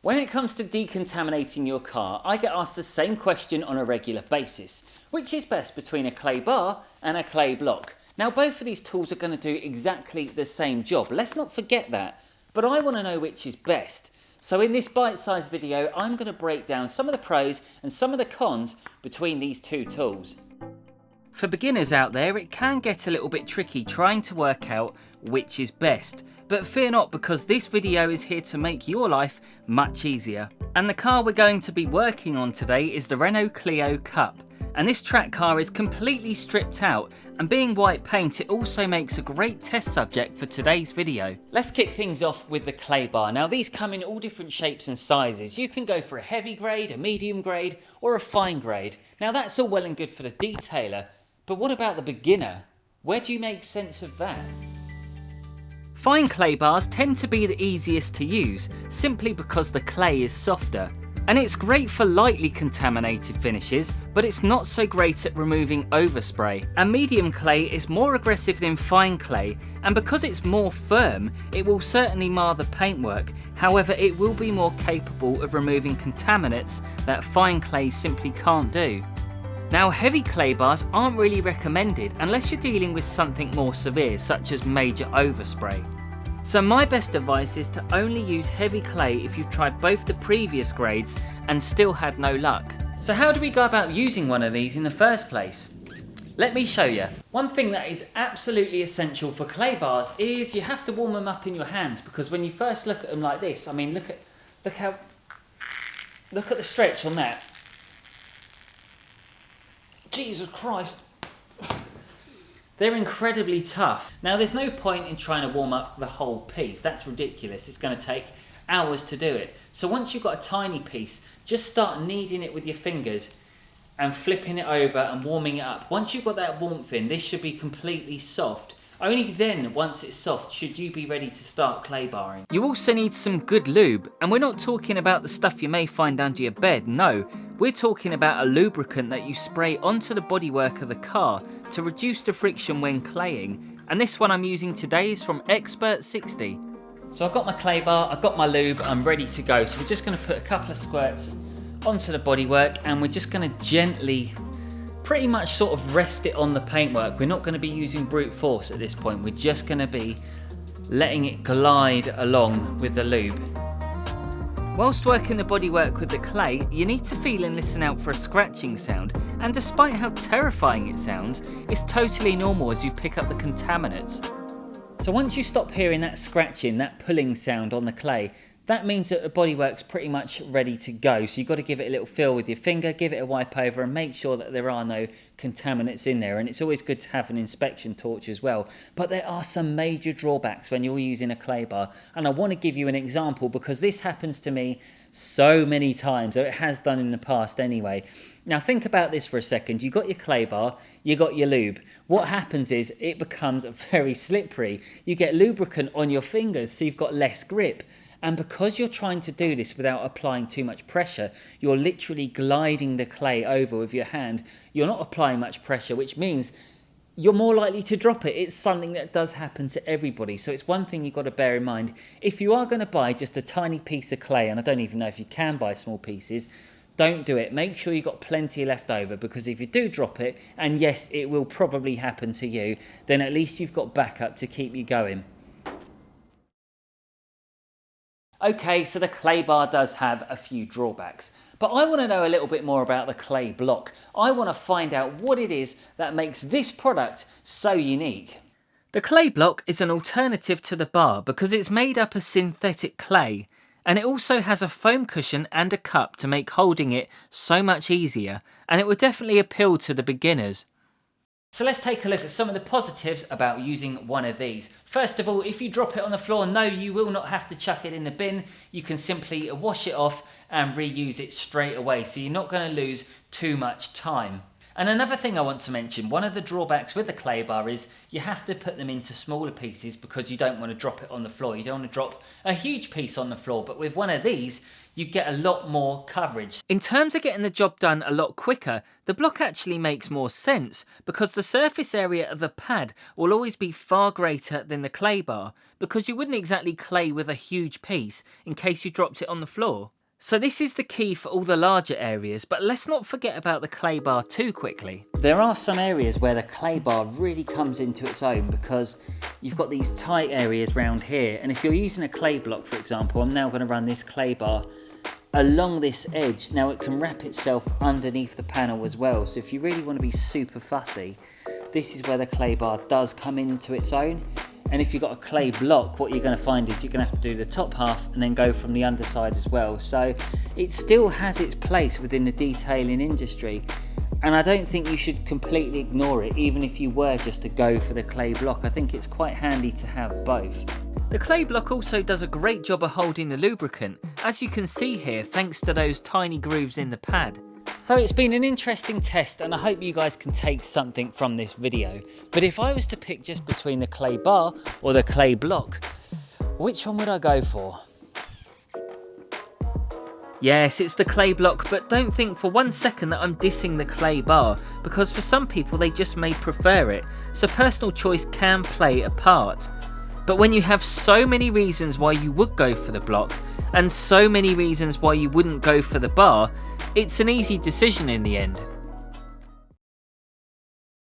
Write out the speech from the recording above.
When it comes to decontaminating your car, I get asked the same question on a regular basis. Which is best between a clay bar and a clay block? Now both of these tools are going to do exactly the same job. Let's not forget that. But I want to know which is best. So in this bite-sized video, I'm going to break down some of the pros and some of the cons between these two tools. For beginners out there, it can get a little bit tricky trying to work out which is best. But fear not, because this video is here to make your life much easier. And the car we're going to be working on today is the Renault Clio Cup. And this track car is completely stripped out, and being white paint, it also makes a great test subject for today's video. Let's kick things off with the clay bar. Now these come in all different shapes and sizes. You can go for a heavy grade, a medium grade, or a fine grade. Now that's all well and good for the detailer, but what about the beginner? Where do you make sense of that? Fine clay bars tend to be the easiest to use, simply because the clay is softer. And it's great for lightly contaminated finishes, but it's not so great at removing overspray. And medium clay is more aggressive than fine clay, and because it's more firm, it will certainly mar the paintwork. However, it will be more capable of removing contaminants that fine clay simply can't do. Now, heavy clay bars aren't really recommended unless you're dealing with something more severe, such as major overspray. So my best advice is to only use heavy clay if you've tried both the previous grades and still had no luck. So how do we go about using one of these in the first place? Let me show you. One thing that is absolutely essential for clay bars is you have to warm them up in your hands, because when you first look at them like this, I mean look at the stretch on that. Jesus Christ. They're incredibly tough. Now there's no point in trying to warm up the whole piece. That's ridiculous. It's going to take hours to do it. So once you've got a tiny piece, just start kneading it with your fingers and flipping it over and warming it up. Once you've got that warmth in, this should be completely soft. Only then, once it's soft, should you be ready to start clay barring. You also need some good lube, and we're not talking about the stuff you may find under your bed, no. We're talking about a lubricant that you spray onto the bodywork of the car to reduce the friction when claying, and this one I'm using today is from Expert 60. So I've got my clay bar, I've got my lube, I'm ready to go. So we're just going to put a couple of squirts onto the bodywork, and we're just going to gently pretty much sort of rest it on the paintwork. We're not going to be using brute force at this point. We're just going to be letting it glide along with the lube. Whilst working the bodywork with the clay, you need to feel and listen out for a scratching sound, and despite how terrifying it sounds, it's totally normal as you pick up the contaminants. So once you stop hearing that scratching, that pulling sound on the clay, that means that the bodywork's pretty much ready to go. So you've got to give it a little feel with your finger, give it a wipe over, and make sure that there are no contaminants in there. And it's always good to have an inspection torch as well. But there are some major drawbacks when you're using a clay bar. And I want to give you an example, because this happens to me so many times, or it has done in the past anyway. Now think about this for a second. You've got your clay bar, you got your lube. What happens is it becomes very slippery. You get lubricant on your fingers, so you've got less grip. And because you're trying to do this without applying too much pressure, you're literally gliding the clay over with your hand. You're not applying much pressure, which means you're more likely to drop it. It's something that does happen to everybody. So it's one thing you've got to bear in mind. If you are going to buy just a tiny piece of clay, and I don't even know if you can buy small pieces, don't do it. Make sure you've got plenty left over, because if you do drop it, and yes, it will probably happen to you, then at least you've got backup to keep you going. Okay, so the clay bar does have a few drawbacks, but I want to know a little bit more about the clay block. I want to find out what it is that makes this product so unique. The clay block is an alternative to the bar because it's made up of synthetic clay, and it also has a foam cushion and a cup to make holding it so much easier, and it will definitely appeal to the beginners. So let's take a look at some of the positives about using one of these. First of all, if you drop it on the floor, no, you will not have to chuck it in the bin. You can simply wash it off and reuse it straight away, so you're not going to lose too much time. And another thing I want to mention, one of the drawbacks with the clay bar is you have to put them into smaller pieces because you don't want to drop it on the floor. You don't want to drop a huge piece on the floor, but with one of these, you get a lot more coverage. In terms of getting the job done a lot quicker, the block actually makes more sense because the surface area of the pad will always be far greater than the clay bar because you wouldn't exactly clay with a huge piece in case you dropped it on the floor. So this is the key for all the larger areas, but let's not forget about the clay bar too quickly. There are some areas where the clay bar really comes into its own because you've got these tight areas round here, and if you're using a clay block, for example, I'm now going to run this clay bar along this edge. Now it can wrap itself underneath the panel as well, so if you really want to be super fussy, this is where the clay bar does come into its own. And if you've got a clay block, what you're going to find is you're going to have to do the top half and then go from the underside as well. So it still has its place within the detailing industry. And I don't think you should completely ignore it, even if you were just to go for the clay block. I think it's quite handy to have both. The clay block also does a great job of holding the lubricant, as you can see here, thanks to those tiny grooves in the pad. So it's been an interesting test and I hope you guys can take something from this video. But if I was to pick just between the clay bar or the clay block, which one would I go for? Yes, it's the clay block, but don't think for 1 second that I'm dissing the clay bar, because for some people they just may prefer it, so personal choice can play a part. But when you have so many reasons why you would go for the block, and so many reasons why you wouldn't go for the bar, it's an easy decision in the end.